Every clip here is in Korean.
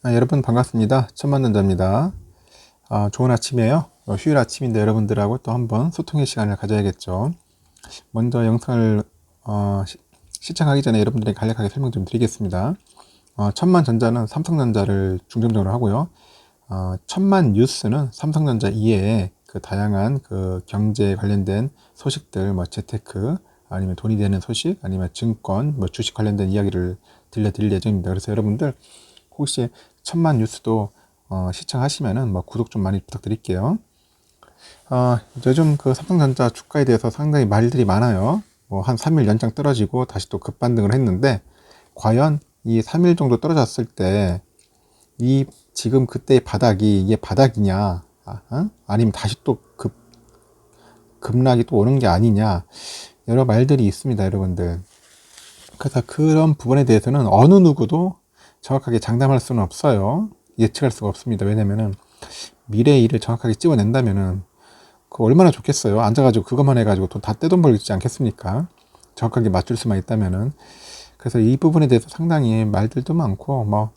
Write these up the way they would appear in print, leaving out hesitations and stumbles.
여러분 반갑습니다. 천만전자입니다. 좋은 아침이에요. 휴일 아침인데 여러분들하고 또 한번 소통의 시간을 가져야겠죠. 먼저 영상을 시청하기 전에 여러분들에게 간략하게 설명 좀 드리겠습니다. 천만전자는 삼성전자를 중점적으로 하고요. 천만뉴스는 삼성전자 이외에 그 다양한 그 경제에 관련된 소식들, 뭐 재테크, 아니면 돈이 되는 소식, 아니면 증권, 뭐 주식 관련된 이야기를 들려드릴 예정입니다. 그래서 여러분들 혹시 천만뉴스도 시청하시면은 뭐 구독 좀 많이 부탁드릴게요. 요즘 그 삼성전자 주가에 대해서 상당히 말들이 많아요. 뭐 한 3일 연장 떨어지고 다시 또 급반등을 했는데, 과연 이 3일 정도 떨어졌을 때 이 지금 그때의 바닥이 이게 바닥이냐, 아니면 다시 또 급락이 또 오는 게 아니냐, 여러 말들이 있습니다, 여러분들. 그래서 그런 부분에 대해서는 어느 누구도 정확하게 장담할 수는 없어요. 예측할 수가 없습니다. 왜냐면은 미래의 일을 정확하게 찍어낸다면은 그 얼마나 좋겠어요. 앉아가지고 그것만 해가지고 돈 다 떼돈 벌지 않겠습니까? 정확하게 맞출 수만 있다면은. 그래서 이 부분에 대해서 상당히 말들도 많고, 뭐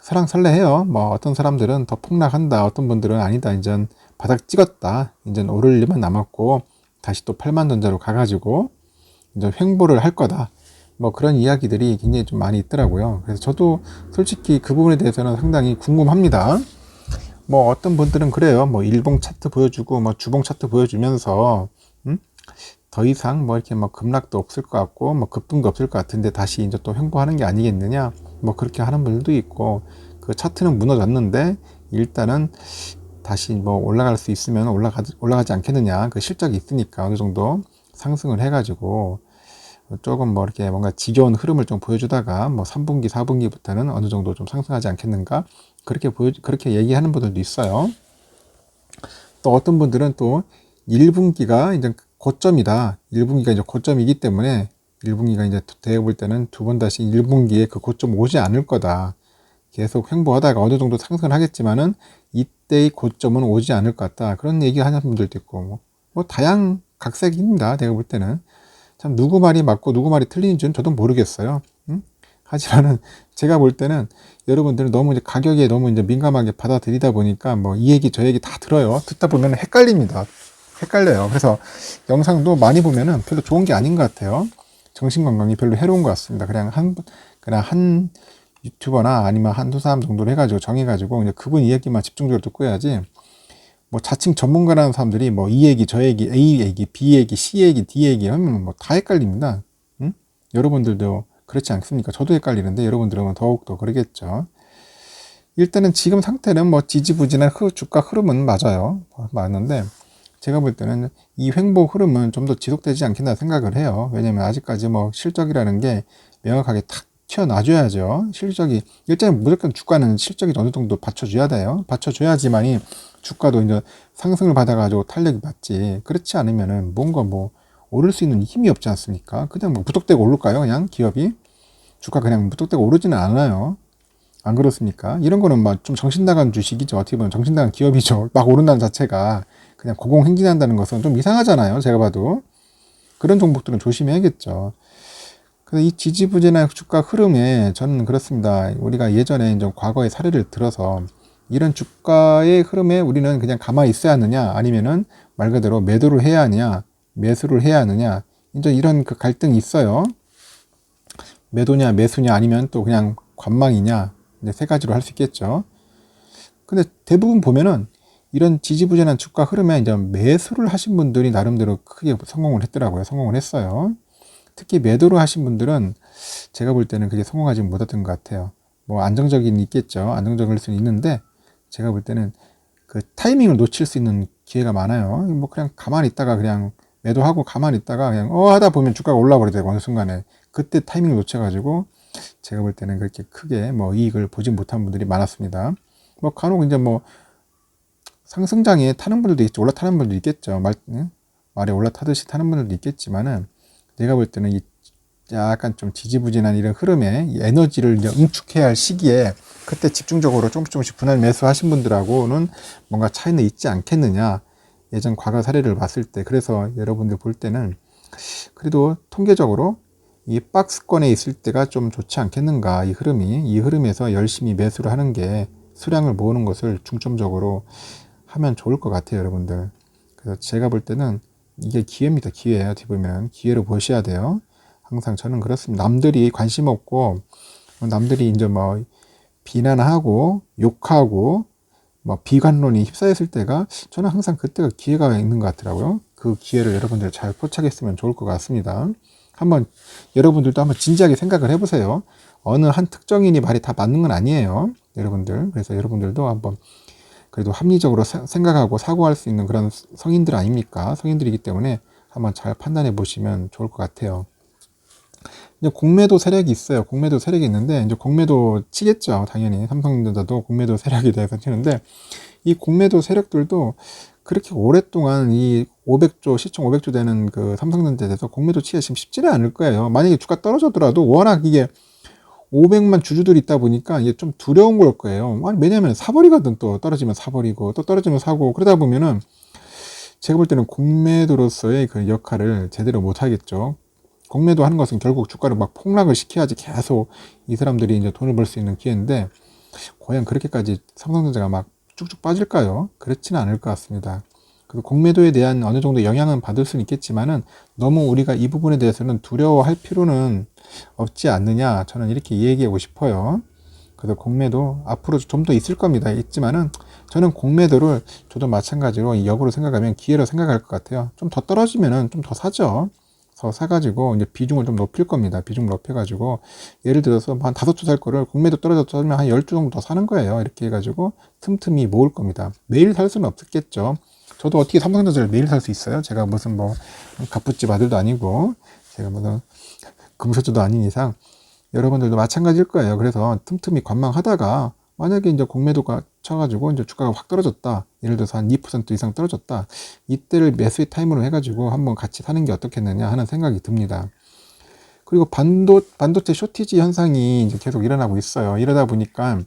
설랑설레해요. 뭐 어떤 사람들은 더 폭락한다, 어떤 분들은 아니다, 이젠 바닥 찍었다, 이젠 오를 일만 남았고 다시 또 8만 전자로 가가지고 이제 횡보를 할 거다, 뭐 그런 이야기들이 굉장히 좀 많이 있더라고요. 그래서 저도 솔직히 그 부분에 대해서는 상당히 궁금합니다. 뭐 어떤 분들은 그래요. 뭐 일봉 차트 보여주고 뭐 주봉 차트 보여주면서 더 이상 뭐 이렇게 뭐 급락도 없을 것 같고 뭐 급등도 없을 것 같은데 다시 이제 또 횡보하는 게 아니겠느냐, 뭐 그렇게 하는 분들도 있고, 그 차트는 무너졌는데 일단은 다시 뭐 올라갈 수 있으면 올라가지 않겠느냐, 그 실적이 있으니까 어느 정도 상승을 해가지고 조금 뭐 이렇게 뭔가 지겨운 흐름을 좀 보여주다가 뭐 3분기, 4분기부터는 어느 정도 좀 상승하지 않겠는가, 그렇게 얘기하는 분들도 있어요. 또 어떤 분들은 또 1분기가 이제 고점이다, 1분기가 이제 고점이기 때문에 1분기가 이제 대해 볼 때는 두 번 다시 1분기에 그 고점 오지 않을 거다, 계속 횡보하다가 어느 정도 상승을 하겠지만은 이때의 고점은 오지 않을 것 같다, 그런 얘기 하는 분들도 있고, 뭐 다양각색입니다. 내가 볼 때는 참 누구 말이 맞고 누구 말이 틀린지는 저도 모르겠어요. 하지만은 제가 볼 때는 여러분들은 너무 이제 가격에 너무 이제 민감하게 받아들이다 보니까 뭐 이 얘기 저 얘기 다 들어요. 듣다 보면 헷갈립니다. 헷갈려요. 그래서 영상도 많이 보면은 별로 좋은 게 아닌 것 같아요. 정신 건강이 별로 해로운 것 같습니다. 그냥 한 유튜버나 아니면 한두 사람 정도로 해가지고 정해가지고 그냥 그분 이야기만 집중적으로 듣고 해야지, 뭐 자칭 전문가라는 사람들이 뭐 이 얘기 저 얘기 A 얘기 B 얘기 C 얘기 D 얘기 하면 뭐 다 헷갈립니다. 여러분들도 그렇지 않습니까? 저도 헷갈리는데 여러분들은 더욱더 그러겠죠. 일단은 지금 상태는 뭐 지지부진한 주가 흐름은 맞아요. 맞는데 제가 볼 때는 이 횡보 흐름은 좀 더 지속되지 않겠나 생각을 해요. 왜냐면 아직까지 뭐 실적이라는 게 명확하게 탁 튀어나줘야죠. 실적이 일단 무조건 주가는 실적이 어느 정도 받쳐줘야 돼요. 받쳐줘야지만이 주가도 이제 상승을 받아가지고 탄력이 받지. 그렇지 않으면은 뭔가 뭐 오를 수 있는 힘이 없지 않습니까? 그냥 뭐 무턱대고 오를까요? 그냥 기업이 주가 그냥 무턱대고 오르지는 않아요. 안 그렇습니까? 이런 거는 막 좀 정신 나간 주식이죠. 어떻게 보면 정신 나간 기업이죠. 막 오른다는 자체가 그냥 고공행진한다는 것은 좀 이상하잖아요. 제가 봐도 그런 종목들은 조심해야겠죠. 그래서 이 지지부진한 주가 흐름에 저는 그렇습니다. 우리가 예전에 이제 과거의 사례를 들어서 이런 주가의 흐름에 우리는 그냥 가만히 있어야 하느냐, 아니면은 말 그대로 매도를 해야 하느냐, 매수를 해야 하느냐, 이제 이런 그 갈등이 있어요. 매도냐, 매수냐, 아니면 또 그냥 관망이냐, 이제 세 가지로 할 수 있겠죠. 근데 대부분 보면은 이런 지지부진한 주가 흐름에 이제 매수를 하신 분들이 나름대로 크게 성공을 했더라고요. 성공을 했어요. 특히 매도를 하신 분들은 제가 볼 때는 그게 성공하지 못했던 것 같아요. 뭐 안정적인 있겠죠. 안정적일 수는 있는데 제가 볼 때는 그 타이밍을 놓칠 수 있는 기회가 많아요. 뭐 그냥 가만히 있다가 그냥 매도하고 가만히 있다가 그냥 하다 보면 주가가 올라버리더라고, 어느 순간에. 그때 타이밍을 놓쳐가지고 제가 볼 때는 그렇게 크게 뭐 이익을 보지 못한 분들이 많았습니다. 뭐 간혹 이제 뭐 상승장에 타는 분들도 있죠. 올라타는 분들도 있겠죠. 말에 올라타듯이 타는 분들도 있겠지만은 내가 볼 때는 이 약간 좀 지지부진한 이런 흐름에 이 에너지를 이제 응축해야 할 시기에 그때 집중적으로 조금씩 분할 매수하신 분들하고는 뭔가 차이는 있지 않겠느냐, 예전 과거 사례를 봤을 때. 그래서 여러분들 볼 때는 그래도 통계적으로 이 박스권에 있을 때가 좀 좋지 않겠는가. 이 흐름에서 열심히 매수를 하는 게 수량을 모으는 것을 중점적으로 하면 좋을 것 같아요, 여러분들. 그래서 제가 볼 때는 이게 기회입니다. 기회예요. 어떻게 보면 기회로 보셔야 돼요. 항상 저는 그렇습니다. 남들이 관심 없고 남들이 이제 뭐 비난하고 욕하고 뭐 비관론이 휩싸였을 때가 저는 항상 그때가 기회가 있는 것 같더라고요. 그 기회를 여러분들 잘 포착했으면 좋을 것 같습니다. 한번 여러분들도 한번 진지하게 생각을 해보세요. 어느 한 특정인이 말이 다 맞는 건 아니에요, 여러분들. 그래서 여러분들도 한번 그래도 합리적으로 생각하고 사고할 수 있는 그런 성인들 아닙니까? 성인들이기 때문에 한번 잘 판단해 보시면 좋을 것 같아요. 이제 공매도 세력이 있어요. 공매도 세력이 있는데 이제 공매도 치겠죠. 당연히 삼성전자도 공매도 세력에 대해서 치는데 이 공매도 세력들도 그렇게 오랫동안 이 500조 시총 500조 되는 그 삼성전자에 대해서 공매도 치기가 지금 쉽지는 않을 거예요. 만약에 주가 떨어졌더라도 워낙 이게 500만 주주들이 있다 보니까 이게 좀 두려운 걸 거예요. 아니, 왜냐면 사버리거든. 또 떨어지면 사버리고 또 떨어지면 사고 그러다 보면은 제가 볼 때는 공매도로서의 그 역할을 제대로 못 하겠죠. 공매도 하는 것은 결국 주가를 막 폭락을 시켜야지 계속 이 사람들이 이제 돈을 벌 수 있는 기회인데 과연 그렇게까지 삼성전자가 막 쭉쭉 빠질까요? 그렇지는 않을 것 같습니다. 그리고 공매도에 대한 어느 정도 영향은 받을 수는 있겠지만은 너무 우리가 이 부분에 대해서는 두려워할 필요는 없지 않느냐, 저는 이렇게 얘기하고 싶어요. 그래서 공매도 앞으로 좀 더 있을 겁니다. 있지만은 저는 공매도를 저도 마찬가지로 역으로 생각하면 기회로 생각할 것 같아요. 좀 더 떨어지면은 좀 더 사죠. 더 사가지고 이제 비중을 좀 높일 겁니다. 비중을 높여가지고 예를 들어서 한 5주 살 거를 공매도 떨어졌다면 한 10주 정도 더 사는 거예요. 이렇게 해가지고 틈틈이 모을 겁니다. 매일 살 수는 없겠죠. 저도 어떻게 삼성전자를 매일 살 수 있어요? 제가 무슨 뭐 갑부집 아들도 아니고 제가 무슨 금수저도 아닌 이상 여러분들도 마찬가지일 거예요. 그래서 틈틈이 관망하다가 만약에 이제 공매도가 쳐가지고 이제 주가가 확 떨어졌다. 예를 들어서 한 2% 이상 떨어졌다. 이때를 매수의 타임으로 해가지고 한번 같이 사는 게 어떻겠느냐 하는 생각이 듭니다. 그리고 반도체 쇼티지 현상이 이제 계속 일어나고 있어요. 이러다 보니까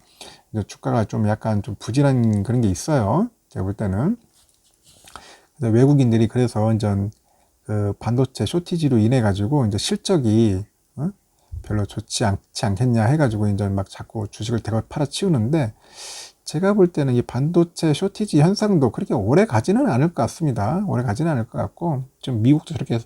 이제 주가가 좀 약간 좀 부진한 그런 게 있어요. 제가 볼 때는. 외국인들이 그래서 이제 그 반도체 쇼티지로 인해 가지고 이제 실적이 별로 좋지 않겠냐 해가지고 이제 막 자꾸 주식을 대거 팔아치우는데 제가 볼 때는 이 반도체 쇼티지 현상도 그렇게 오래 가지는 않을 것 같습니다. 오래 가지는 않을 것 같고 지금 미국도 저렇게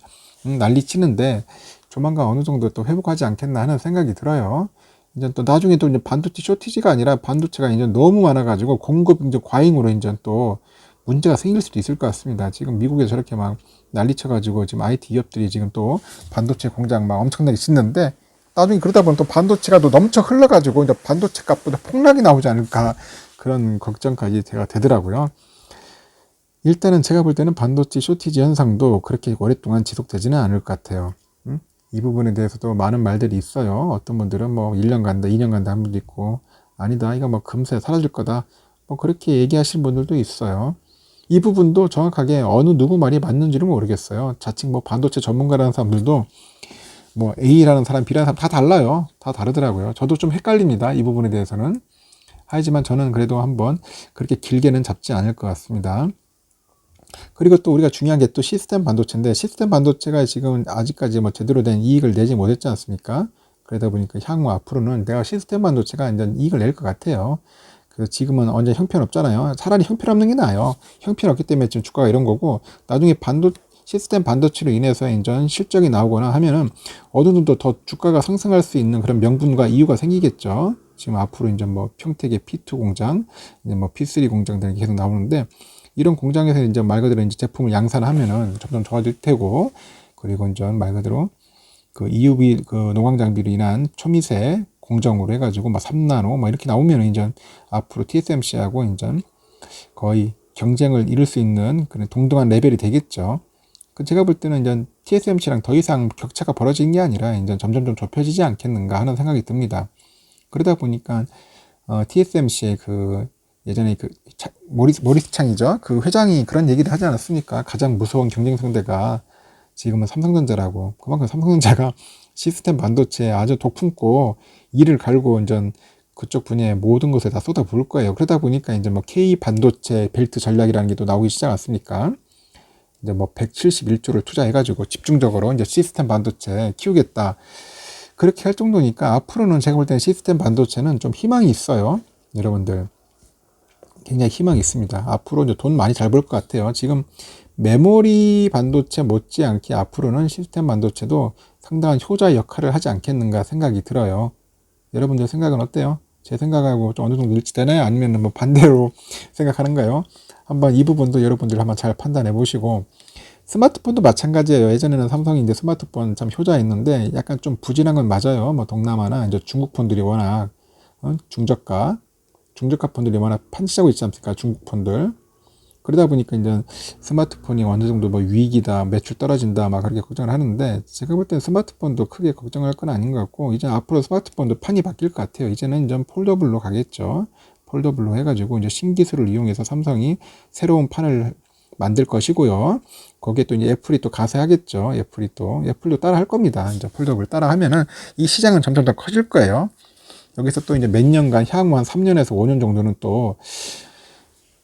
난리치는데 조만간 어느 정도 또 회복하지 않겠나 하는 생각이 들어요. 이제 또 나중에 또 이제 반도체 쇼티지가 아니라 반도체가 이제 너무 많아가지고 공급 이제 과잉으로 이제 또 문제가 생길 수도 있을 것 같습니다. 지금 미국에서 저렇게 막 난리쳐가지고 지금 IT 기업들이 지금 또 반도체 공장 막 엄청나게 짓는데 나중에 그러다 보면 또 반도체가 또 넘쳐 흘러가지고 이제 반도체 값보다 폭락이 나오지 않을까 그런 걱정까지 제가 되더라고요. 일단은 제가 볼 때는 반도체 쇼티지 현상도 그렇게 오랫동안 지속되지는 않을 것 같아요. 이 부분에 대해서도 많은 말들이 있어요. 어떤 분들은 뭐 1년 간다, 2년 간다 한 분도 있고 아니다, 이거 뭐 금세 사라질 거다. 뭐 그렇게 얘기하시는 분들도 있어요. 이 부분도 정확하게 어느 누구 말이 맞는지는 모르겠어요. 자칭 뭐 반도체 전문가라는 사람들도 뭐 A라는 사람, B라는 사람 다 달라요. 다 다르더라고요. 저도 좀 헷갈립니다. 이 부분에 대해서는. 하지만 저는 그래도 한번 그렇게 길게는 잡지 않을 것 같습니다. 그리고 또 우리가 중요한 게 또 시스템 반도체인데 시스템 반도체가 지금 아직까지 뭐 제대로 된 이익을 내지 못했지 않습니까? 그러다 보니까 향후 앞으로는 내가 시스템 반도체가 이제 이익을 낼 것 같아요. 그래서 지금은 완전 형편없잖아요. 차라리 형편없는 게 나아요. 형편없기 때문에 지금 주가가 이런 거고 나중에 시스템 반도체로 인해서 이제 실적이 나오거나 하면은 어느 정도 더 주가가 상승할 수 있는 그런 명분과 이유가 생기겠죠. 지금 앞으로 이제 뭐 평택의 P2 공장, 이제 뭐 P3 공장들이 계속 나오는데 이런 공장에서 이제 말 그대로 이제 제품을 양산하면은 점점 좋아질 테고 그리고 이제 말 그대로 그 EUV 그 노광 장비로 인한 초미세 공정으로 해가지고 막 3나노 막 이렇게 나오면 이제 앞으로 TSMC하고 이제 거의 경쟁을 이룰 수 있는 그런 동등한 레벨이 되겠죠. 제가 볼 때는 이제 TSMC랑 더 이상 격차가 벌어지는 게 아니라 이제 점점 좀 좁혀지지 않겠는가 하는 생각이 듭니다. 그러다 보니까 TSMC의 그 예전에 그 모리스 창이죠. 그 회장이 그런 얘기를 하지 않았습니까? 가장 무서운 경쟁 상대가 지금은 삼성전자라고. 그만큼 삼성전자가 시스템 반도체에 아주 독품고 이를 갈고 이제 그쪽 분야의 모든 것에 다 쏟아부을 거예요. 그러다 보니까 이제 뭐 K 반도체 벨트 전략이라는 게 또 나오기 시작했습니까? 이제 뭐 171조를 투자해가지고 집중적으로 이제 시스템 반도체 키우겠다. 그렇게 할 정도니까 앞으로는 제가 볼 때는 시스템 반도체는 좀 희망이 있어요. 여러분들. 굉장히 희망이 있습니다. 앞으로 이제 돈 많이 잘 벌 것 같아요. 지금 메모리 반도체 못지않게 앞으로는 시스템 반도체도 상당한 효자 역할을 하지 않겠는가 생각이 들어요. 여러분들 생각은 어때요? 제 생각하고 좀 어느 정도 일치되나요? 아니면 뭐 반대로 생각하는가요? 한번 이 부분도 여러분들 한번 잘 판단해 보시고, 스마트폰도 마찬가지예요. 예전에는 삼성이 이제 스마트폰 참 효자였는데 약간 좀 부진한 건 맞아요. 뭐 동남아나 이제 중국 폰들이 워낙 중저가 폰들이 워낙 판치자고 있지 않습니까? 중국 폰들. 그러다 보니까 이제 스마트폰이 어느 정도 뭐 위기다, 매출 떨어진다, 막 그렇게 걱정을 하는데, 제가 볼 때는 스마트폰도 크게 걱정할 건 아닌 것 같고, 이제 앞으로 스마트폰도 판이 바뀔 것 같아요. 이제는 이제 폴더블로 가겠죠. 폴더블로 해가지고 이제 신기술을 이용해서 삼성이 새로운 판을 만들 것이고요. 거기에 또 이제 애플이 또 가세하겠죠. 애플도 따라 할 겁니다. 이제 폴더블 따라 하면은 이 시장은 점점 더 커질 거예요. 여기서 또 이제 몇 년간 향후 한 3년에서 5년 정도는 또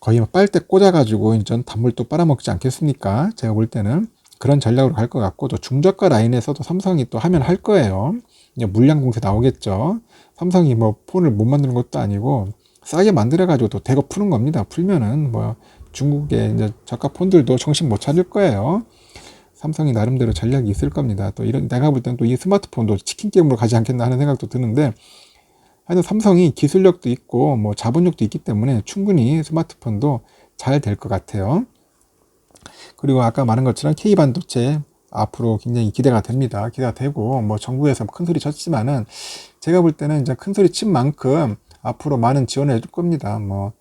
거의 빨대 꽂아가지고 이제 단물 또 빨아먹지 않겠습니까? 제가 볼 때는 그런 전략으로 갈 것 같고, 또 중저가 라인에서도 삼성이 또 하면 할 거예요. 이제 물량 공세 나오겠죠. 삼성이 뭐 폰을 못 만드는 것도 아니고 싸게 만들어가지고 또 대거 푸는 겁니다. 풀면은 뭐 중국의 이제 저가 폰들도 정신 못 차릴 거예요. 삼성이 나름대로 전략이 있을 겁니다. 또 이런, 내가 볼 때는 또 이 스마트폰도 치킨 게임으로 가지 않겠나 하는 생각도 드는데, 하여튼 삼성이 기술력도 있고 뭐 자본력도 있기 때문에 충분히 스마트폰도 잘 될 것 같아요. 그리고 아까 말한 것처럼 K반도체 앞으로 굉장히 기대가 됩니다. 기대가 되고, 뭐 정부에서 큰 소리 쳤지만은 제가 볼 때는 이제 큰 소리 친 만큼 앞으로 많은 지원을 해줄 겁니다. 뭐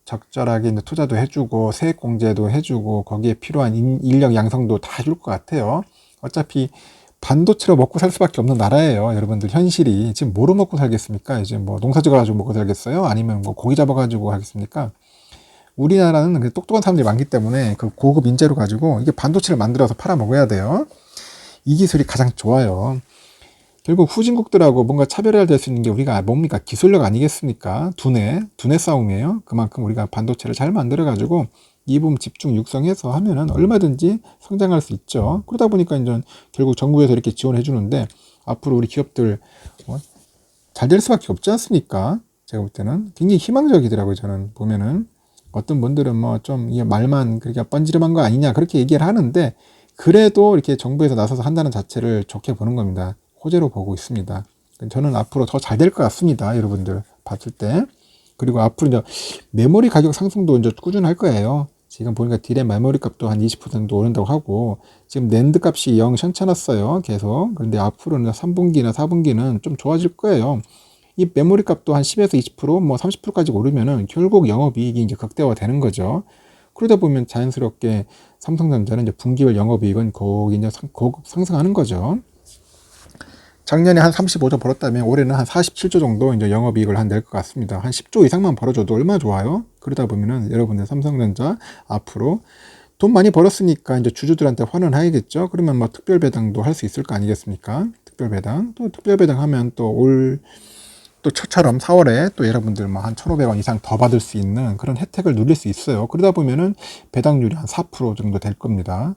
적절하게 이제 투자도 해주고 세액 공제도 해주고 거기에 필요한 인력 양성도 다 해줄 것 같아요. 어차피 반도체로 먹고 살 수밖에 없는 나라예요. 여러분들, 현실이 지금 뭐로 먹고 살겠습니까? 이제 뭐 농사 지어가지고 먹고 살겠어요? 아니면 뭐 고기 잡아가지고 하겠습니까? 우리나라는 똑똑한 사람들이 많기 때문에 그 고급 인재로 가지고 이게 반도체를 만들어서 팔아 먹어야 돼요. 이 기술이 가장 좋아요. 결국 후진국들하고 뭔가 차별화될 수 있는 게 우리가 뭡니까? 기술력 아니겠습니까? 두뇌 싸움이에요. 그만큼 우리가 반도체를 잘 만들어가지고 이 부분 집중 육성해서 하면은 얼마든지 성장할 수 있죠. 그러다 보니까 이제 결국 정부에서 이렇게 지원해 주는데 앞으로 우리 기업들 잘 될 수밖에 없지 않습니까? 제가 볼 때는 굉장히 희망적이더라고요. 저는 보면은 어떤 분들은 뭐 좀 이 말만 그렇게 뻔지름한 거 아니냐 그렇게 얘기를 하는데, 그래도 이렇게 정부에서 나서서 한다는 자체를 좋게 보는 겁니다. 호재로 보고 있습니다. 저는 앞으로 더 잘 될 것 같습니다. 여러분들 봤을 때. 그리고 앞으로 이제 메모리 가격 상승도 이제 꾸준할 거예요. 지금 보니까 디램 메모리 값도 한 20% 오른다고 하고, 지금 낸드 값이 영 현찮았어요. 계속. 그런데 앞으로는 3분기나 4분기는 좀 좋아질 거예요. 이 메모리 값도 한 10에서 20%, 뭐 30%까지 오르면은 결국 영업이익이 이제 극대화 되는 거죠. 그러다 보면 자연스럽게 삼성전자는 이제 분기별 영업이익은 거기 이제 고급 상승하는 거죠. 작년에 한 35조 벌었다면 올해는 한 47조 정도 이제 영업이익을 낼 것 같습니다. 한 10조 이상만 벌어줘도 얼마나 좋아요? 그러다 보면은 여러분들 삼성전자 앞으로 돈 많이 벌었으니까 이제 주주들한테 환원해야겠죠? 그러면 뭐 특별 배당도 할 수 있을 거 아니겠습니까? 특별 배당. 또 특별 배당 하면 또 첫처럼 4월에 또 여러분들 뭐 한 1,500원 이상 더 받을 수 있는 그런 혜택을 누릴 수 있어요. 그러다 보면은 배당률이 한 4% 정도 될 겁니다.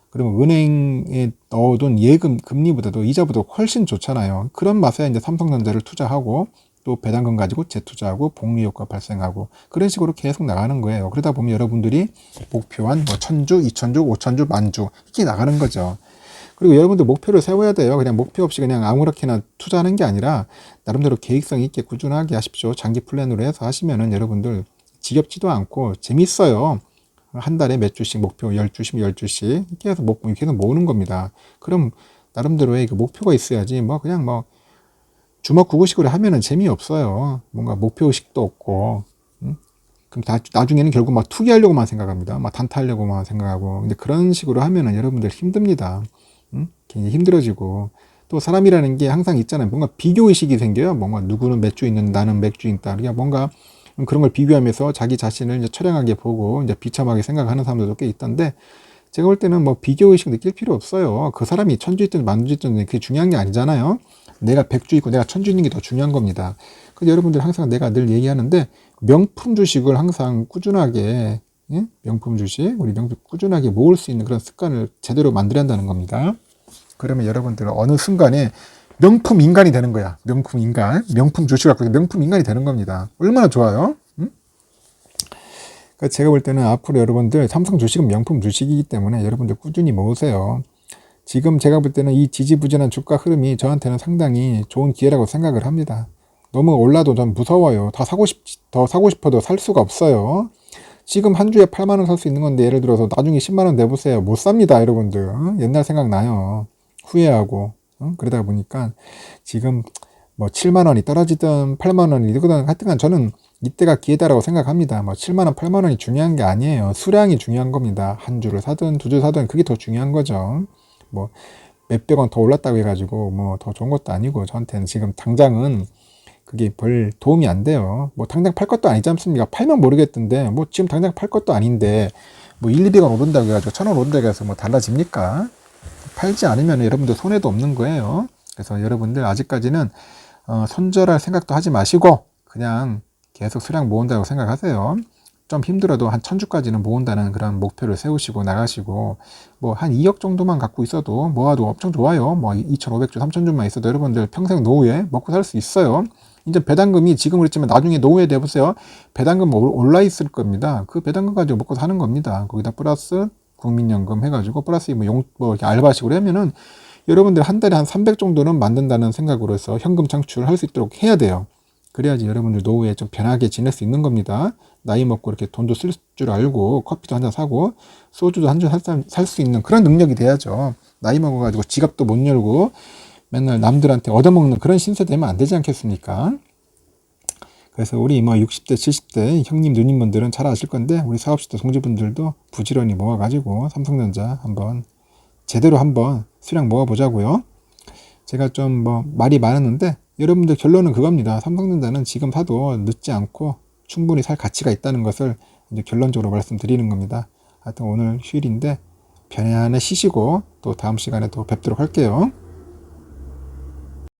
그러면 은행에 넣어둔 예금 금리보다도 이자보다 훨씬 좋잖아요. 그런 맛에 이제 삼성전자를 투자하고 또 배당금 가지고 재투자하고 복리 효과 발생하고 그런 식으로 계속 나가는 거예요. 그러다 보면 여러분들이 목표한 뭐 1,000주, 2,000주, 5,000주, 만주 이렇게 나가는 거죠. 그리고 여러분들 목표를 세워야 돼요. 그냥 목표 없이 그냥 아무렇게나 투자하는 게 아니라 나름대로 계획성 있게 꾸준하게 하십시오. 장기 플랜으로 해서 하시면은 여러분들 지겹지도 않고 재밌어요. 한 달에 몇 주씩 목표 10주씩 10주씩 이렇게 해서 계속 모으는 겁니다. 그럼 나름대로의 그 목표가 있어야지 뭐 그냥 뭐 주먹구구식으로 하면은 재미없어요. 뭔가 목표의식도 없고 그럼 나중에는 결국 막 투기하려고만 생각합니다. 막 단타하려고만 생각하고. 근데 그런 식으로 하면은 여러분들 힘듭니다. 굉장히 힘들어지고. 또 사람이라는 게 항상 있잖아요. 뭔가 비교의식이 생겨요. 뭔가 누구는 몇 주 있는 나는 몇 주 있다. 그러니까 뭔가 그런 걸 비교하면서 자기 자신을 이제 처량하게 보고 이제 비참하게 생각하는 사람들도 꽤 있던데, 제가 볼 때는 뭐 비교의식 느낄 필요 없어요. 그 사람이 1,000주 있든 만주 있든 그게 중요한 게 아니잖아요. 내가 100주 있고 내가 1,000주 있는 게 더 중요한 겁니다. 그래서 여러분들 항상 내가 늘 얘기하는데 명품 주식을 항상 꾸준하게 예? 명품 주식, 우리 명품 꾸준하게 모을 수 있는 그런 습관을 제대로 만들어야 한다는 겁니다. 그러면 여러분들은 어느 순간에 명품 인간이 되는 거야. 명품 인간. 명품 주식 갖고 명품 인간이 되는 겁니다. 얼마나 좋아요? 응? 그러니까 제가 볼 때는 앞으로 여러분들 삼성 주식은 명품 주식이기 때문에 여러분들 꾸준히 모으세요. 지금 제가 볼 때는 이 지지부진한 주가 흐름이 저한테는 상당히 좋은 기회라고 생각을 합니다. 너무 올라도 전 무서워요. 더 사고 싶어도 살 수가 없어요. 지금 한 주에 8만 원 살 수 있는 건데 예를 들어서 나중에 10만 원 내보세요. 못 삽니다, 여러분들. 옛날 생각나요. 후회하고. 그러다 보니까 지금 뭐 7만 원이 떨어지든 8만 원이 이러든 하여튼간 저는 이때가 기회다라고 생각합니다. 뭐 7만 원, 8만 원이 중요한 게 아니에요. 수량이 중요한 겁니다. 한 주를 사든 두 주 사든 그게 더 중요한 거죠. 뭐 몇백 원 더 올랐다고 해가지고 뭐 더 좋은 것도 아니고 저한테는 지금 당장은 그게 별 도움이 안 돼요. 뭐 당장 팔 것도 아니지 않습니까? 팔면 모르겠던데 뭐 지금 당장 팔 것도 아닌데 뭐 1, 200원 오른다고 해가지고 1,000원 오른다고 해서 뭐 달라집니까? 팔지 않으면 여러분들 손해도 없는 거예요. 그래서 여러분들 아직까지는 손절할 생각도 하지 마시고 그냥 계속 수량 모은다고 생각하세요. 좀 힘들어도 한 1,000주까지는 모은다는 그런 목표를 세우시고 나가시고 뭐 한 2억 정도만 갖고 있어도 모아도 엄청 좋아요. 뭐 2,500주, 3,000주만 있어도 여러분들 평생 노후에 먹고 살 수 있어요. 이제 배당금이 지금 그렇지만 나중에 노후에 돼보세요. 배당금 올라 있을 겁니다. 그 배당금 가지고 먹고 사는 겁니다. 거기다 플러스 국민연금 해가지고 플러스 뭐 이렇게 알바식으로 하면은 여러분들 한 달에 한 300 정도는 만든다는 생각으로 해서 현금 창출을 할 수 있도록 해야 돼요. 그래야지 여러분들 노후에 좀 편하게 지낼 수 있는 겁니다. 나이 먹고 이렇게 돈도 쓸 줄 알고 커피도 한 잔 사고 소주도 한 잔 살 수 있는 그런 능력이 돼야죠. 나이 먹어가지고 지갑도 못 열고 맨날 남들한테 얻어먹는 그런 신세 되면 안 되지 않겠습니까? 그래서 우리 뭐 60대, 70대 형님, 누님분들은 잘 아실 건데 우리 사업시도 동지분들도 부지런히 모아가지고 삼성전자 제대로 한번 수량 모아보자고요. 제가 좀 뭐 말이 많았는데 여러분들 결론은 그겁니다. 삼성전자는 지금 사도 늦지 않고 충분히 살 가치가 있다는 것을 이제 결론적으로 말씀드리는 겁니다. 하여튼 오늘 휴일인데 편안히 쉬시고 또 다음 시간에 또 뵙도록 할게요.